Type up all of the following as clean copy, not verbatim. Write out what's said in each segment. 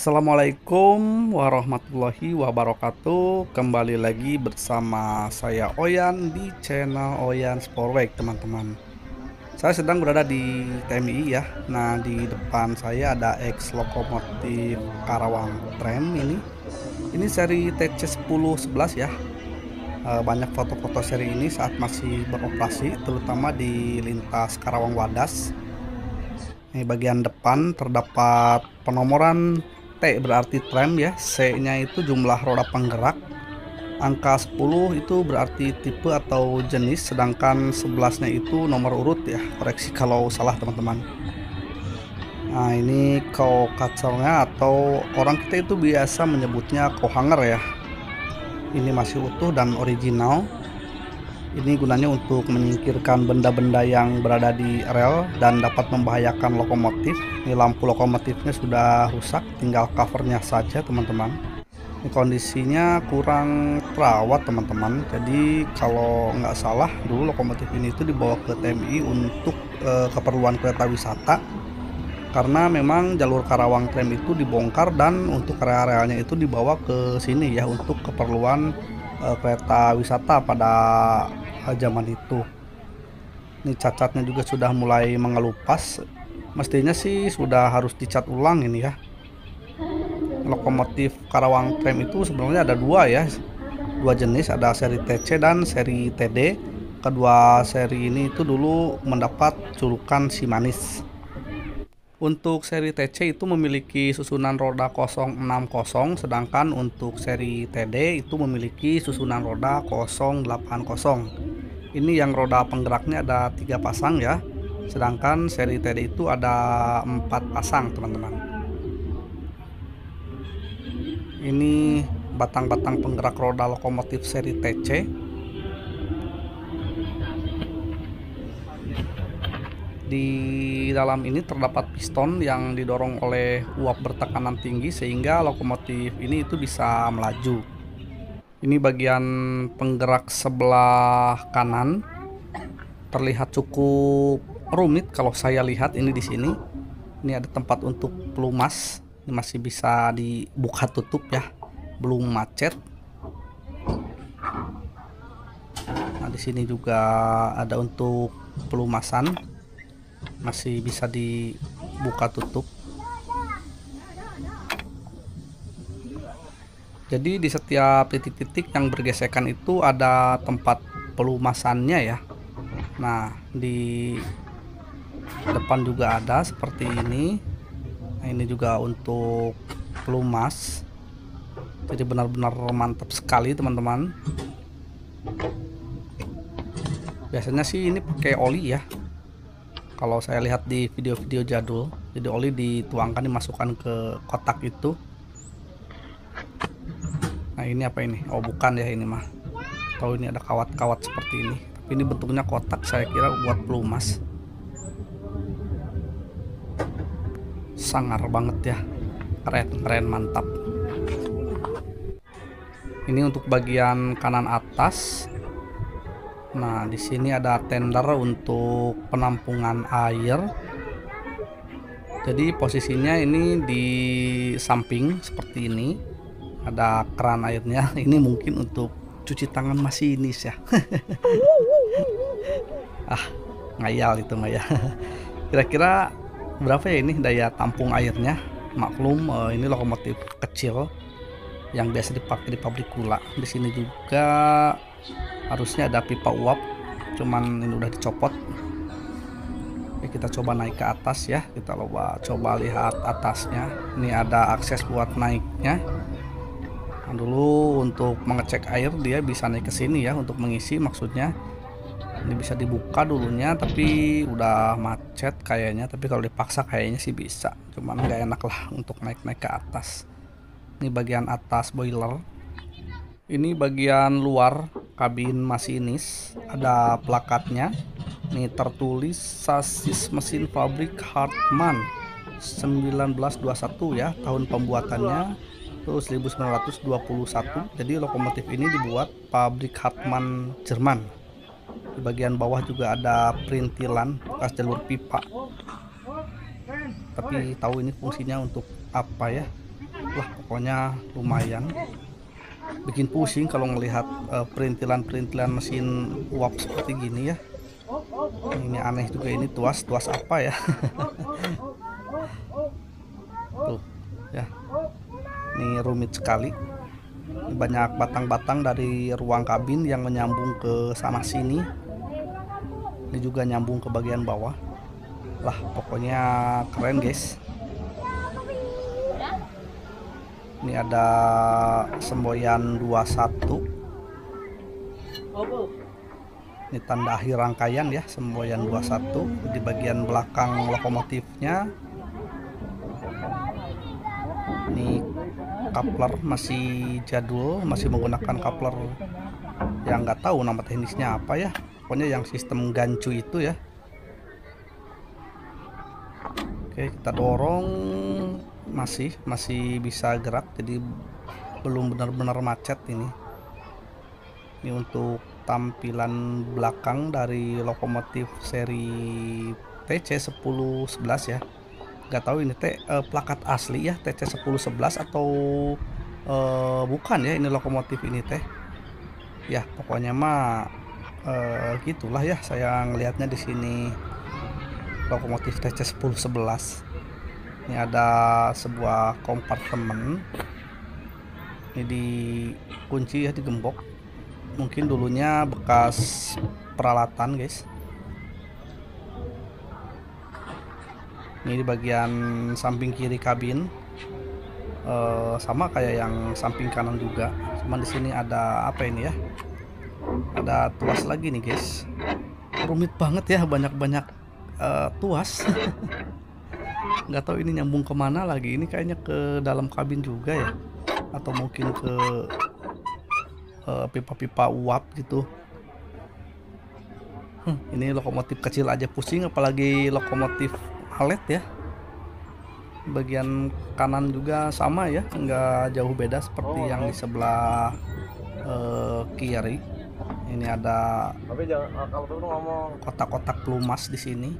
Assalamualaikum warahmatullahi wabarakatuh. Kembali lagi bersama saya Oyan di channel Oyan Sportway, teman-teman. Saya sedang berada di TMI ya. Nah, di depan saya ada ex lokomotif Karawang Tram ini. Ini seri TC1011 ya. Banyak foto-foto seri ini saat masih beroperasi, terutama di lintas Karawang Wadas. Ini bagian depan terdapat penomoran T berarti tram ya, C-nya itu jumlah roda penggerak, angka 10 itu berarti tipe atau jenis, sedangkan 11-nya itu nomor urut ya. Koreksi kalau salah teman-teman. Nah, ini cow kacangnya atau orang kita itu biasa menyebutnya cow hanger ya. Ini masih utuh dan original. Ini gunanya untuk menyingkirkan benda-benda yang berada di rel dan dapat membahayakan lokomotif. Ini lampu lokomotifnya sudah rusak, tinggal covernya saja teman-teman. Ini kondisinya kurang terawat teman-teman. Jadi kalau nggak salah dulu lokomotif ini itu dibawa ke TMI untuk keperluan kereta wisata. Karena memang jalur Karawang Tram itu dibongkar dan untuk area-areanya itu dibawa ke sini ya untuk keperluan kereta wisata pada zaman itu. Ini cacatnya juga sudah mulai mengelupas. Mestinya sih sudah harus dicat ulang ini ya. Lokomotif Karawang Tram itu sebenarnya ada dua ya, dua jenis, ada seri TC dan seri TD. Kedua seri ini itu dulu mendapat julukan si manis. Untuk seri TC itu memiliki susunan roda 060, sedangkan untuk seri TD itu memiliki susunan roda 080. Ini yang roda penggeraknya ada 3 pasang ya, sedangkan seri TD itu ada 4 pasang teman-teman. Ini batang-batang penggerak roda lokomotif seri TC. Di dalam ini terdapat piston yang didorong oleh uap bertekanan tinggi sehingga lokomotif ini itu bisa melaju. Ini bagian penggerak sebelah kanan terlihat cukup rumit kalau saya lihat ini di sini. Ini ada tempat untuk pelumas. Ini masih bisa dibuka tutup ya, belum macet. Nah, di sini juga ada untuk pelumasan, masih bisa dibuka tutup. Jadi di setiap titik-titik yang bergesekan itu ada tempat pelumasannya ya. Nah, di depan juga ada seperti ini. Nah, ini juga untuk pelumas. Jadi benar-benar mantap sekali teman-teman. Biasanya sih ini pakai oli ya, kalau saya lihat di video-video jadul. Jadi oli dituangkan, dimasukkan ke kotak itu. Nah, ini apa ini? Oh, bukan ya, ini mah tahu ini ada kawat-kawat seperti ini, tapi ini bentuknya kotak, saya kira buat pelumas. Sangar banget ya, keren mantap. Ini untuk bagian kanan atas. Nah, di sini ada tender untuk penampungan air. Jadi posisinya ini di samping seperti ini. Ada keran airnya. Ini mungkin untuk cuci tangan masinis ya. Ngayal itu mah ya. Kira-kira berapa ya ini daya tampung airnya? Maklum ini lokomotif kecil yang biasa dipakai di pabrik gula. Di sini juga harusnya ada pipa uap, cuman ini udah dicopot. Oke, kita coba naik ke atas ya. Kita coba lihat atasnya. Ini ada akses buat naiknya. Nah, dulu untuk mengecek air dia bisa naik ke sini ya untuk mengisi, maksudnya. Ini bisa dibuka dulunya, tapi udah macet kayaknya. Tapi kalau dipaksa kayaknya sih bisa, cuman nggak enak lah untuk naik-naik ke atas. Ini bagian atas boiler. Ini bagian luar kabin masinis, ada plakatnya. Ini tertulis sasis mesin pabrik Hartmann 1921 ya, tahun pembuatannya itu 1921. Jadi lokomotif ini dibuat pabrik Hartmann Jerman. Di bagian bawah juga ada perintilan bekas jalur pipa. Tapi tahu ini fungsinya untuk apa ya? Lah pokoknya lumayan bikin pusing kalau ngelihat perintilan-perintilan mesin uap seperti gini ya. Ini aneh juga, ini tuas apa ya? Tuh ya, ini rumit sekali. Ini banyak batang-batang dari ruang kabin yang menyambung ke sana sini. Ini juga nyambung ke bagian bawah. Lah pokoknya keren guys. Ini ada semboyan 21. Ini tanda akhir rangkaian ya, semboyan 21 di bagian belakang lokomotifnya. Ini coupler masih jadul, masih menggunakan coupler yang nggak tahu nama teknisnya apa ya, pokoknya yang sistem gancu itu ya. Oke, kita dorong, masih bisa gerak, jadi belum benar-benar macet ini. Ini untuk tampilan belakang dari lokomotif seri TC1011 ya. Nggak tahu ini plakat asli ya TC1011 atau bukan ya ini lokomotif ini teh. Ya pokoknya mah gitulah ya saya ngelihatnya di sini lokomotif TC1011. Ini ada sebuah kompartemen. Ini dikunci ya, digembok. Mungkin dulunya bekas peralatan guys. Ini di bagian samping kiri kabin, sama kayak yang samping kanan juga. Cuman di sini ada apa ini ya? Ada tuas lagi nih guys. Rumit banget ya, banyak-banyak tuas. Nggak tahu ini nyambung kemana lagi. Ini kayaknya ke dalam kabin juga ya, atau mungkin ke pipa-pipa uap gitu. Ini lokomotif kecil aja pusing, apalagi lokomotif alet ya. Bagian kanan juga sama ya, nggak jauh beda seperti yang di sebelah kiri. Ini ada kotak-kotak pelumas di sini.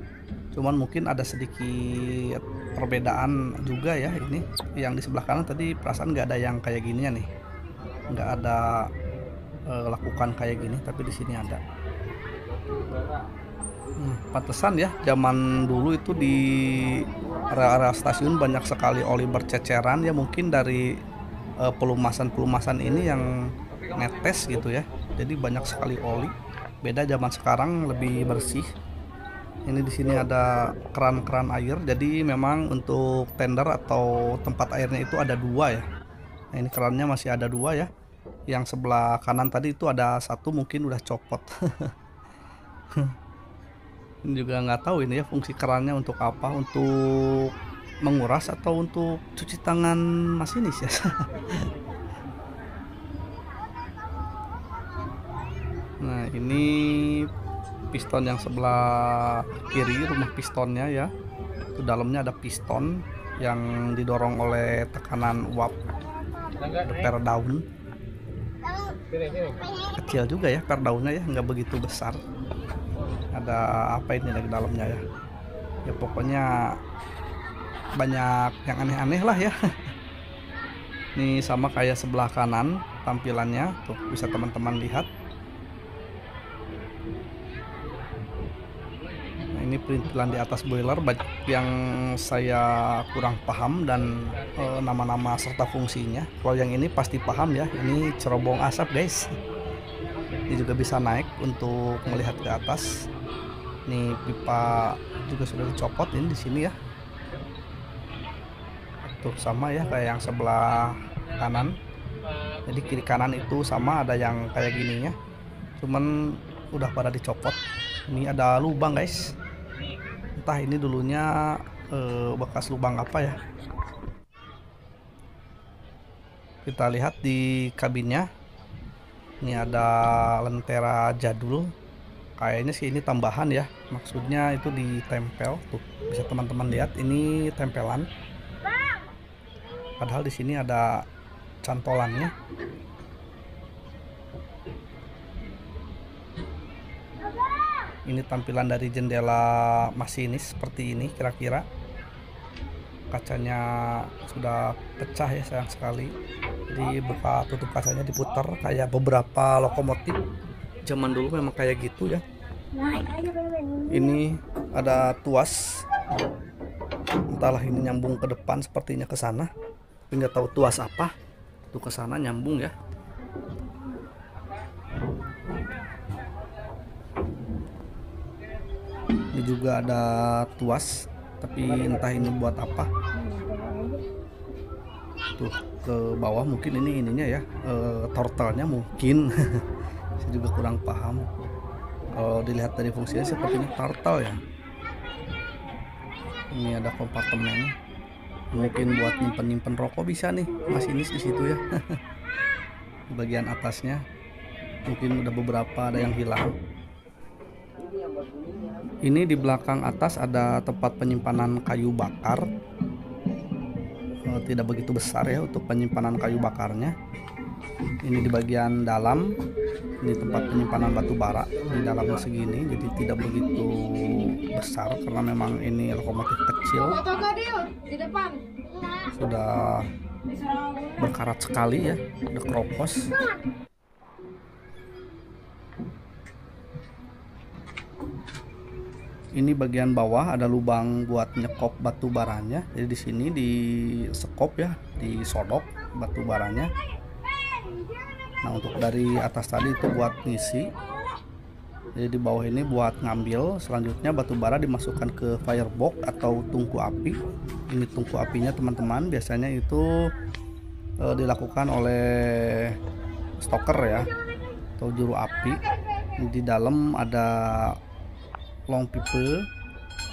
Cuman mungkin ada sedikit perbedaan juga ya. Ini yang di sebelah kanan tadi perasaan nggak ada yang kayak gininya nih, nggak ada lakukan kayak gini, tapi di sini ada. Pantesan ya zaman dulu itu di area-area stasiun banyak sekali oli berceceran ya, mungkin dari pelumasan ini yang netes gitu ya, jadi banyak sekali oli. Beda zaman sekarang lebih bersih. Ini di sini ada keran-keran air, jadi memang untuk tender atau tempat airnya itu ada dua ya. Nah ini kerannya masih ada dua ya. Yang sebelah kanan tadi itu ada satu, mungkin udah copot. Ini juga nggak tahu ini ya fungsi kerannya untuk apa, untuk menguras atau untuk cuci tangan masinis ya. Nah ini piston yang sebelah kiri, rumah pistonnya ya. Itu dalamnya ada piston yang didorong oleh tekanan uap per daun. Kecil juga ya per daunnya ya, nggak begitu besar. Ada apa ini di dalamnya ya? Ya pokoknya banyak yang aneh-aneh lah ya. Ini sama kayak sebelah kanan tampilannya, tuh bisa teman-teman lihat. Nah ini perintilan di atas boiler banyak yang saya kurang paham dan nama-nama serta fungsinya. Kalau yang ini pasti paham ya, ini cerobong asap guys. Ini juga bisa naik untuk melihat ke atas. Ini pipa juga sudah dicopot ini di sini ya. Tuh sama ya kayak yang sebelah kanan. Jadi kiri kanan itu sama, ada yang kayak gininya. Cuman udah pada dicopot. Ini ada lubang guys. Entah ini dulunya bekas lubang apa ya. Kita lihat di kabinnya. Ini ada lentera jadul. Kayaknya sih ini tambahan ya, maksudnya itu ditempel. Tuh bisa teman-teman lihat ini tempelan, padahal di sini ada cantolannya. Ini tampilan dari jendela masinis seperti ini kira-kira. kacanya sudah pecah ya, sayang sekali. Jadi buka tutup kacanya diputar kayak beberapa lokomotif zaman dulu memang kayak gitu ya. Ini ada tuas, entahlah ini nyambung ke depan sepertinya ke sana, tapi nggak tahu tuas apa. Tuh ke sana nyambung ya. Ini juga ada tuas, tapi entah ini buat apa. Tuh ke bawah mungkin ini ininya ya, turtle-nya mungkin. Saya juga kurang paham. Kalau dilihat dari fungsinya sepertinya turtle ya. Ini ada kompartemen, mungkin buat nyimpen rokok bisa nih masinis di situ ya. Bagian atasnya mungkin udah beberapa ada yang hilang. Ini di belakang atas ada tempat penyimpanan kayu bakar. Tidak begitu besar ya untuk penyimpanan kayu bakarnya. Ini di bagian dalam, ini tempat penyimpanan batu bara di dalamnya segini, jadi tidak begitu besar karena memang ini lokomotif kecil. Sudah berkarat sekali ya, udah keropos. Ini bagian bawah ada lubang buat nyekop batu baranya. Jadi di sini di sekop ya, disodok batu baranya. Nah, untuk dari atas tadi itu buat ngisi. Jadi di bawah ini buat ngambil. Selanjutnya batu bara dimasukkan ke firebox atau tungku api. Ini tungku apinya teman-teman, biasanya itu dilakukan oleh stoker ya, atau juru api. Di dalam ada long pipe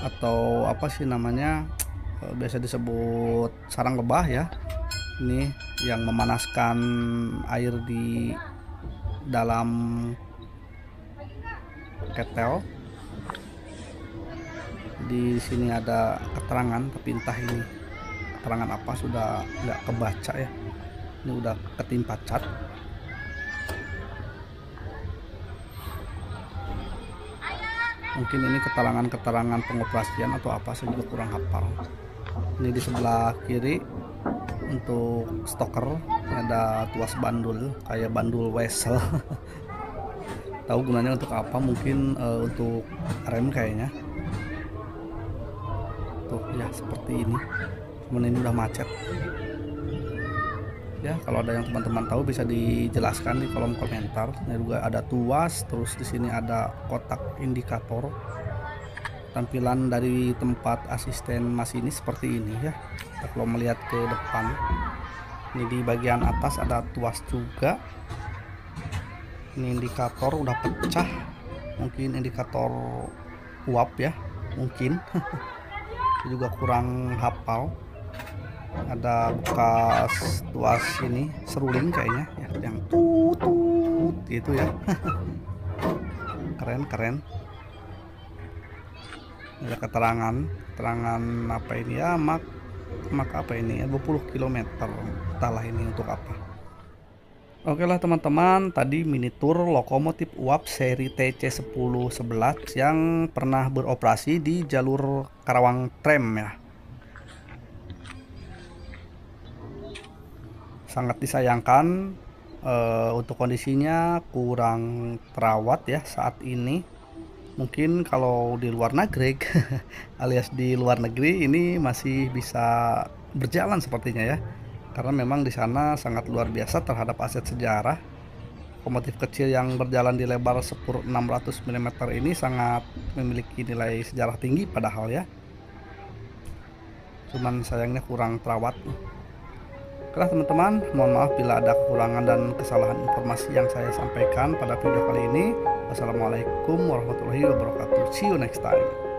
atau apa sih namanya, biasa disebut sarang lebah ya. Ini yang memanaskan air di dalam ketel. Di sini ada keterangan, tapi entah ini keterangan apa sudah nggak kebaca ya. Ini udah ketimpa cat. Mungkin ini keterangan pengoperasian atau apa, saya juga kurang hafal. Ini di sebelah kiri untuk stoker ada tuas bandul kayak bandul wesel. Tahu gunanya untuk apa, mungkin untuk rem kayaknya. Tuh ya seperti ini. Cuman ini udah macet. Ya kalau ada yang teman-teman tahu bisa dijelaskan di kolom komentar. Ini juga ada tuas, terus di sini ada kotak indikator. Tampilan dari tempat asisten masinis seperti ini ya. Kita kalau melihat ke depan, ini di bagian atas ada tuas juga. Ini indikator udah pecah, mungkin indikator uap ya, mungkin. Juga kurang hafal. Ada bekas tuas ini seruling kayaknya ya, yang tutut gitu ya. Keren. Ada keterangan apa ini ya, mak apa ini ya, 20 km, entahlah ini untuk apa. Oke lah teman-teman, tadi mini tour lokomotif uap seri TC1011 yang pernah beroperasi di jalur Karawang Tram ya. Sangat disayangkan untuk kondisinya kurang terawat ya saat ini. Mungkin kalau di luar negeri alias di luar negeri ini masih bisa berjalan sepertinya ya, karena memang di sana sangat luar biasa terhadap aset sejarah. Lokomotif kecil yang berjalan di lebar sepur 600 mm ini sangat memiliki nilai sejarah tinggi padahal ya, cuman sayangnya kurang terawat. Oke teman-teman, mohon maaf bila ada kekurangan dan kesalahan informasi yang saya sampaikan pada video kali ini. Wassalamualaikum warahmatullahi wabarakatuh. See you next time.